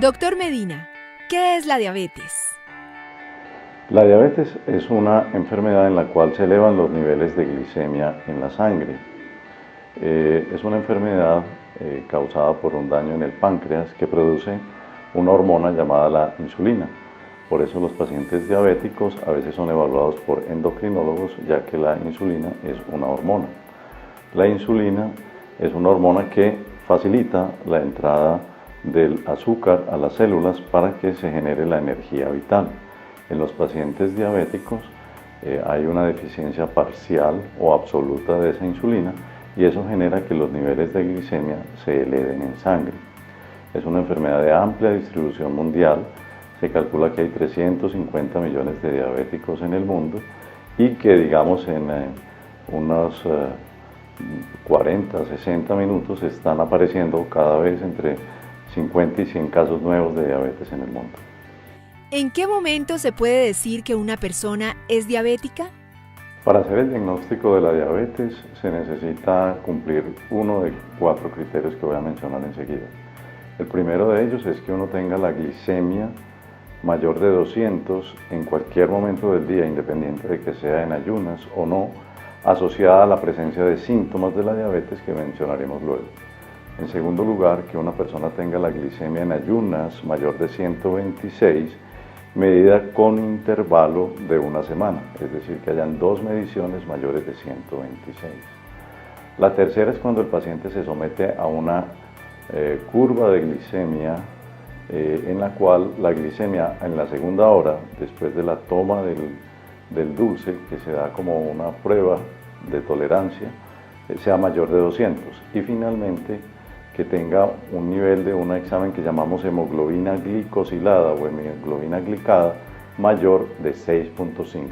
Doctor Medina, ¿qué es la diabetes? La diabetes es una enfermedad en la cual se elevan los niveles de glicemia en la sangre. Es una enfermedad causada por un daño en el páncreas que produce una hormona llamada la insulina. Por eso los pacientes diabéticos a veces son evaluados por endocrinólogos, ya que la insulina es una hormona. La insulina es una hormona que facilita la entrada del azúcar a las células para que se genere la energía vital. En los pacientes diabéticos hay una deficiencia parcial o absoluta de esa insulina y eso genera que los niveles de glicemia se eleven en sangre. Es una enfermedad de amplia distribución mundial. Se calcula que hay 350 millones de diabéticos en el mundo y que, digamos, en unos 40, 60 minutos están apareciendo cada vez entre 50 y 100 casos nuevos de diabetes en el mundo. ¿En qué momento se puede decir que una persona es diabética? Para hacer el diagnóstico de la diabetes se necesita cumplir uno de 4 criterios que voy a mencionar enseguida. El primero de ellos es que uno tenga la glicemia mayor de 200 en cualquier momento del día, independiente de que sea en ayunas o no, asociada a la presencia de síntomas de la diabetes que mencionaremos luego. En segundo lugar, que una persona tenga la glicemia en ayunas mayor de 126, medida con intervalo de una semana, es decir, que hayan 2 mediciones mayores de 126. La tercera es cuando el paciente se somete a una curva de glicemia en la cual la glicemia en la segunda hora, después de la toma del dulce, que se da como una prueba de tolerancia, sea mayor de 200. Y finalmente, que tenga un nivel de un examen que llamamos hemoglobina glicosilada o hemoglobina glicada mayor de 6.5%.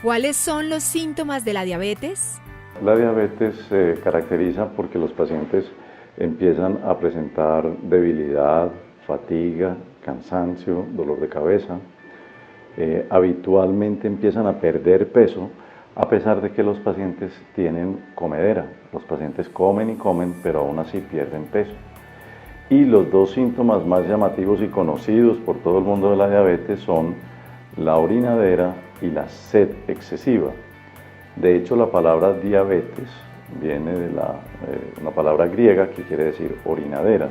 ¿Cuáles son los síntomas de la diabetes? La diabetes se caracteriza porque los pacientes empiezan a presentar debilidad, fatiga, cansancio, dolor de cabeza. Habitualmente empiezan a perder peso a pesar de que los pacientes tienen comedera. Los pacientes comen y comen, pero aún así pierden peso. Y los 2 síntomas más llamativos y conocidos por todo el mundo de la diabetes son la orinadera y la sed excesiva. De hecho, la palabra diabetes viene de una palabra griega que quiere decir orinadera,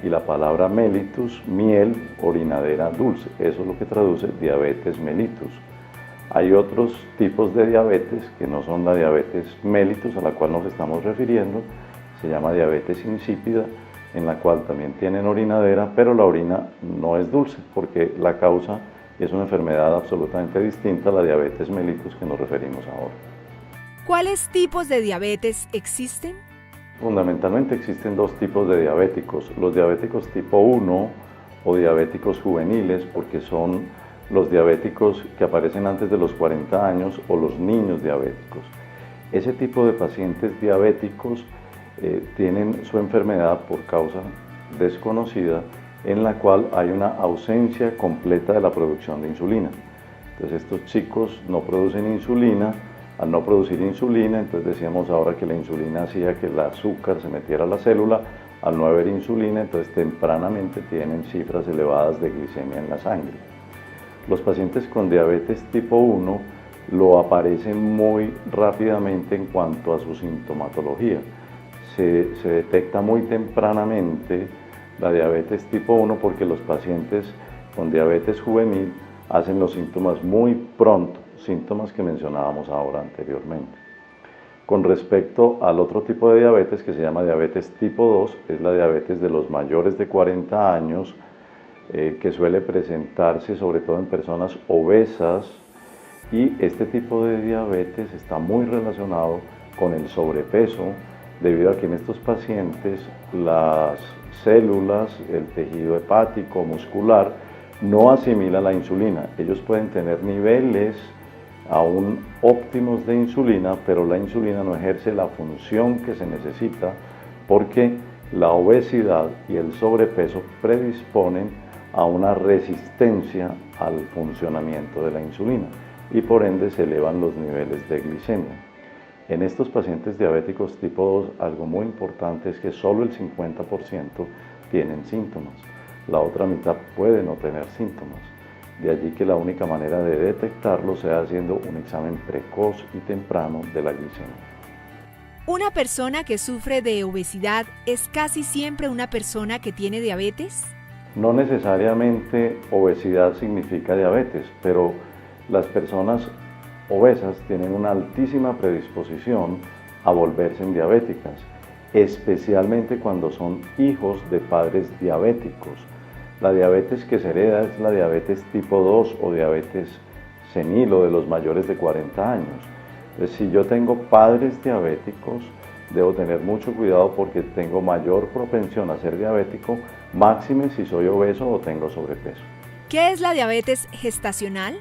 y la palabra mellitus, miel, orinadera dulce. Eso es lo que traduce diabetes mellitus. Hay otros tipos de diabetes que no son la diabetes mellitus a la cual nos estamos refiriendo, se llama diabetes insípida, en la cual también tienen orinadera, pero la orina no es dulce, porque la causa es una enfermedad absolutamente distinta a la diabetes mellitus que nos referimos ahora. ¿Cuáles tipos de diabetes existen? Fundamentalmente existen 2 tipos de diabéticos, los diabéticos tipo 1 o diabéticos juveniles, porque son los diabéticos que aparecen antes de los 40 años o los niños diabéticos. Ese tipo de pacientes diabéticos tienen su enfermedad por causa desconocida, en la cual hay una ausencia completa de la producción de insulina. Entonces estos chicos no producen insulina. Al no producir insulina, entonces decíamos ahora que la insulina hacía que el azúcar se metiera a la célula. Al no haber insulina, entonces tempranamente tienen cifras elevadas de glicemia en la sangre. Los pacientes con diabetes tipo 1 lo aparecen muy rápidamente en cuanto a su sintomatología. Se detecta muy tempranamente la diabetes tipo 1 porque los pacientes con diabetes juvenil hacen los síntomas muy pronto, síntomas que mencionábamos ahora anteriormente. Con respecto al otro tipo de diabetes que se llama diabetes tipo 2, es la diabetes de los mayores de 40 años, que suele presentarse sobre todo en personas obesas, y este tipo de diabetes está muy relacionado con el sobrepeso, debido a que en estos pacientes las células, el tejido hepático, muscular, no asimila la insulina. Ellos pueden tener niveles aún óptimos de insulina, pero la insulina no ejerce la función que se necesita porque la obesidad y el sobrepeso predisponen a una resistencia al funcionamiento de la insulina y por ende se elevan los niveles de glicemia. En estos pacientes diabéticos tipo 2, algo muy importante es que solo el 50% tienen síntomas. la otra mitad puede no tener síntomas. De allí que la única manera de detectarlo sea haciendo un examen precoz y temprano de la glicemia. ¿Una persona que sufre de obesidad es casi siempre una persona que tiene diabetes? No necesariamente obesidad significa diabetes, pero las personas obesas tienen una altísima predisposición a volverse diabéticas, especialmente cuando son hijos de padres diabéticos. La diabetes que se hereda es la diabetes tipo 2 o diabetes senil o de los mayores de 40 años. Entonces, si yo tengo padres diabéticos, debo tener mucho cuidado porque tengo mayor propensión a ser diabético, máxime si soy obeso o tengo sobrepeso. ¿Qué es la diabetes gestacional?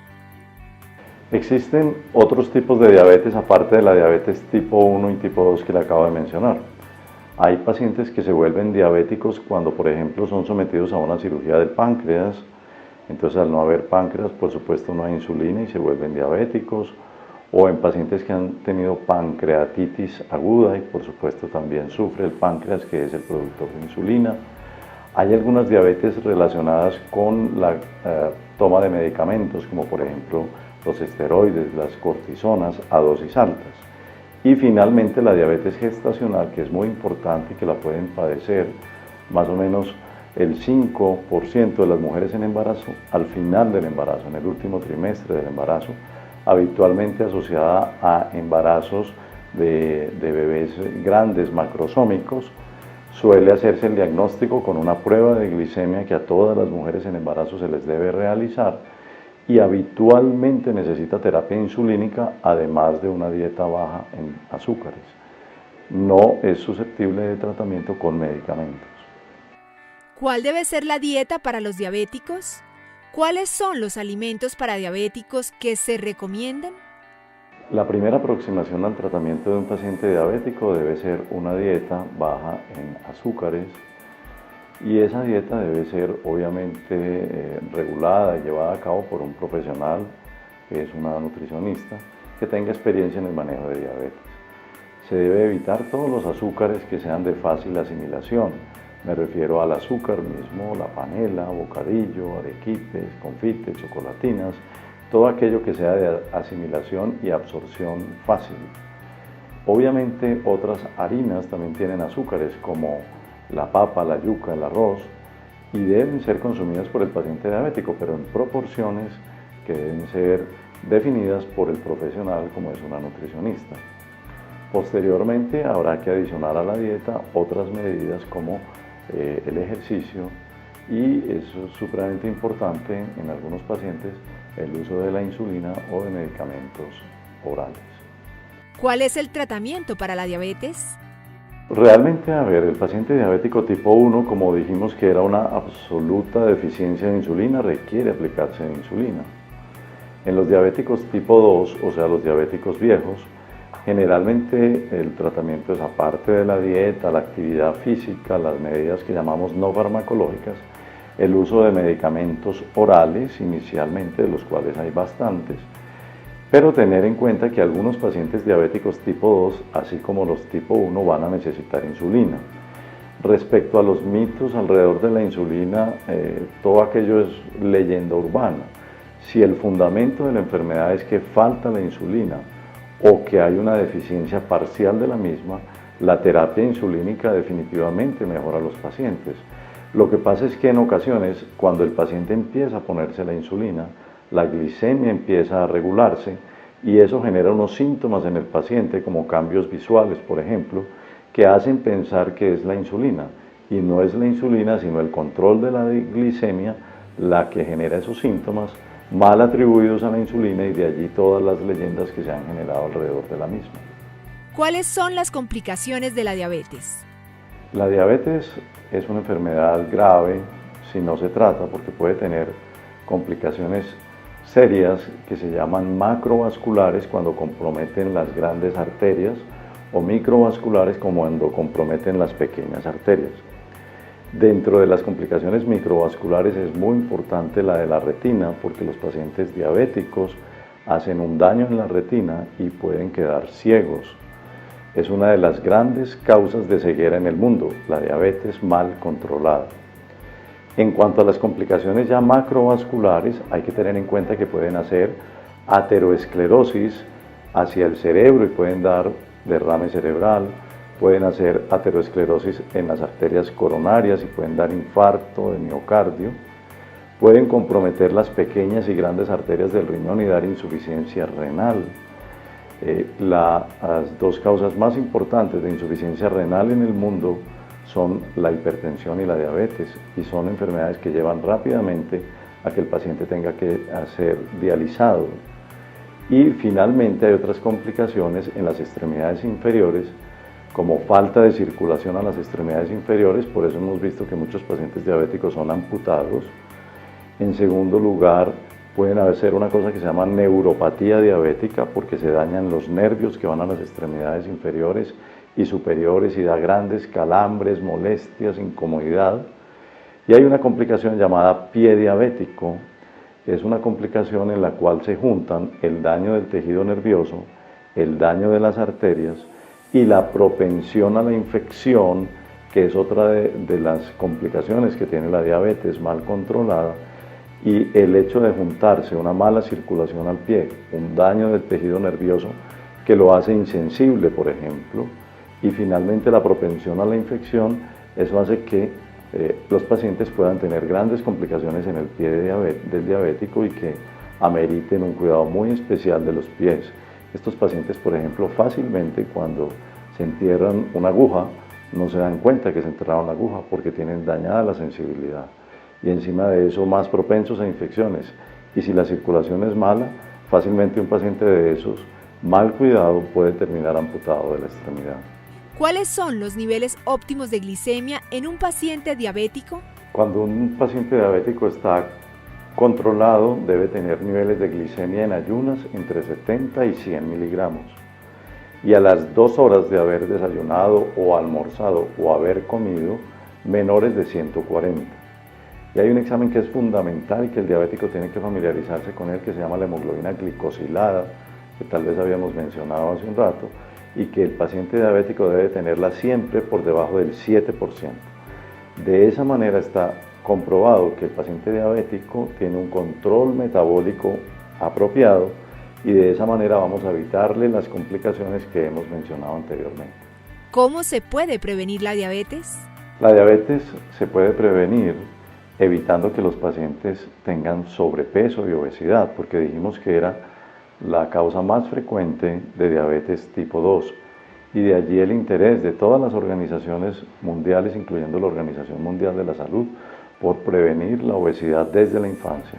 Existen otros tipos de diabetes aparte de la diabetes tipo 1 y tipo 2 que le acabo de mencionar. Hay pacientes que se vuelven diabéticos cuando, por ejemplo, son sometidos a una cirugía del páncreas. Entonces, al no haber páncreas, por supuesto, no hay insulina y se vuelven diabéticos. O en pacientes que han tenido pancreatitis aguda y, por supuesto, también sufre el páncreas, que es el productor de insulina. Hay algunas diabetes relacionadas con la toma de medicamentos, como por ejemplo los esteroides, las cortisonas a dosis altas. Y finalmente la diabetes gestacional, que es muy importante y que la pueden padecer más o menos el 5% de las mujeres en embarazo, al final del embarazo, en el último trimestre del embarazo, habitualmente asociada a embarazos de bebés grandes macrosómicos. Suele hacerse el diagnóstico con una prueba de glicemia que a todas las mujeres en embarazo se les debe realizar y habitualmente necesita terapia insulínica, además de una dieta baja en azúcares. No es susceptible de tratamiento con medicamentos. ¿Cuál debe ser la dieta para los diabéticos? ¿Cuáles son los alimentos para diabéticos que se recomiendan? La primera aproximación al tratamiento de un paciente diabético debe ser una dieta baja en azúcares, y esa dieta debe ser obviamente regulada y llevada a cabo por un profesional, que es una nutricionista, que tenga experiencia en el manejo de diabetes. Se debe evitar todos los azúcares que sean de fácil asimilación. Me refiero al azúcar mismo, la panela, bocadillo, arequipes, confites, chocolatinas, todo aquello que sea de asimilación y absorción fácil. Obviamente otras harinas también tienen azúcares, como la papa, la yuca, el arroz, y deben ser consumidas por el paciente diabético, pero en proporciones que deben ser definidas por el profesional, como es una nutricionista. Posteriormente habrá que adicionar a la dieta otras medidas como el ejercicio, y eso es supremamente importante en algunos pacientes, el uso de la insulina o de medicamentos orales. ¿Cuál es el tratamiento para la diabetes? Realmente, el paciente diabético tipo 1, como dijimos que era una absoluta deficiencia de insulina, requiere aplicarse insulina. En los diabéticos tipo 2, o sea, los diabéticos viejos, generalmente el tratamiento es, aparte de la dieta, la actividad física, las medidas que llamamos no farmacológicas, el uso de medicamentos orales inicialmente, de los cuales hay bastantes, pero tener en cuenta que algunos pacientes diabéticos tipo 2, así como los tipo 1, van a necesitar insulina. Respecto a los mitos alrededor de la insulina, todo aquello es leyenda urbana. Si el fundamento de la enfermedad es que falta la insulina o que hay una deficiencia parcial de la misma, la terapia insulínica definitivamente mejora a los pacientes. Lo que pasa es que en ocasiones, cuando el paciente empieza a ponerse la insulina, la glicemia empieza a regularse y eso genera unos síntomas en el paciente, como cambios visuales, por ejemplo, que hacen pensar que es la insulina, y no es la insulina, sino el control de la glicemia la que genera esos síntomas mal atribuidos a la insulina, y de allí todas las leyendas que se han generado alrededor de la misma. ¿Cuáles son las complicaciones de la diabetes? La diabetes es una enfermedad grave si no se trata, porque puede tener complicaciones serias que se llaman macrovasculares cuando comprometen las grandes arterias, o microvasculares como cuando comprometen las pequeñas arterias. Dentro de las complicaciones microvasculares es muy importante la de la retina, porque los pacientes diabéticos hacen un daño en la retina y pueden quedar ciegos. Es una de las grandes causas de ceguera en el mundo, la diabetes mal controlada. En cuanto a las complicaciones ya macrovasculares, hay que tener en cuenta que pueden hacer ateroesclerosis hacia el cerebro y pueden dar derrame cerebral, pueden hacer ateroesclerosis en las arterias coronarias y pueden dar infarto de miocardio, pueden comprometer las pequeñas y grandes arterias del riñón y dar insuficiencia renal. Las dos causas más importantes de insuficiencia renal en el mundo son la hipertensión y la diabetes, y son enfermedades que llevan rápidamente a que el paciente tenga que ser dializado. Y finalmente hay otras complicaciones en las extremidades inferiores, como falta de circulación a las extremidades inferiores, por eso hemos visto que muchos pacientes diabéticos son amputados. En segundo lugar, pueden hacer una cosa que se llama neuropatía diabética, porque se dañan los nervios que van a las extremidades inferiores y superiores y da grandes calambres, molestias, incomodidad. Y hay una complicación llamada pie diabético. Es una complicación en la cual se juntan el daño del tejido nervioso, el daño de las arterias y la propensión a la infección, que es otra de las complicaciones que tiene la diabetes mal controlada, y el hecho de juntarse una mala circulación al pie, un daño del tejido nervioso que lo hace insensible, por ejemplo, y finalmente la propensión a la infección, eso hace que los pacientes puedan tener grandes complicaciones en el pie del diabético y que ameriten un cuidado muy especial de los pies. Estos pacientes, por ejemplo, fácilmente cuando se entierran una aguja, no se dan cuenta que se enterraron la aguja porque tienen dañada la sensibilidad. Y encima de eso más propensos a infecciones. Y si la circulación es mala, fácilmente un paciente de esos, mal cuidado, puede terminar amputado de la extremidad. ¿Cuáles son los niveles óptimos de glicemia en un paciente diabético? Cuando un paciente diabético está controlado, debe tener niveles de glicemia en ayunas entre 70 y 100 miligramos. Y a las 2 horas de haber desayunado o almorzado o haber comido, menores de 140. Y hay un examen que es fundamental y que el diabético tiene que familiarizarse con él, que se llama la hemoglobina glicosilada, que tal vez habíamos mencionado hace un rato, y que el paciente diabético debe tenerla siempre por debajo del 7%. De esa manera está comprobado que el paciente diabético tiene un control metabólico apropiado y de esa manera vamos a evitarle las complicaciones que hemos mencionado anteriormente. ¿Cómo se puede prevenir la diabetes? La diabetes se puede prevenir evitando que los pacientes tengan sobrepeso y obesidad, porque dijimos que era la causa más frecuente de diabetes tipo 2, y de allí el interés de todas las organizaciones mundiales, incluyendo la Organización Mundial de la Salud, por prevenir la obesidad desde la infancia,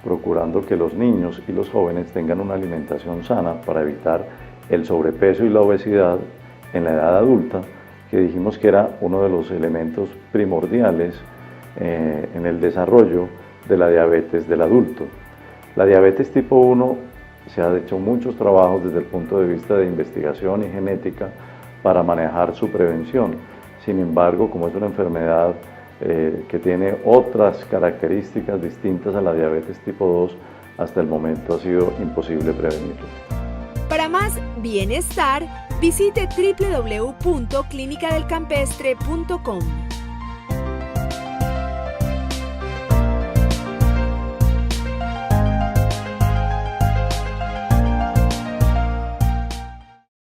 procurando que los niños y los jóvenes tengan una alimentación sana para evitar el sobrepeso y la obesidad en la edad adulta, que dijimos que era uno de los elementos primordiales en el desarrollo de la diabetes del adulto. La diabetes tipo 1 se han hecho muchos trabajos desde el punto de vista de investigación y genética para manejar su prevención. Sin embargo, como es una enfermedad que tiene otras características distintas a la diabetes tipo 2, hasta el momento ha sido imposible prevenirla. Para más bienestar, visite www.clinicadelcampestre.com.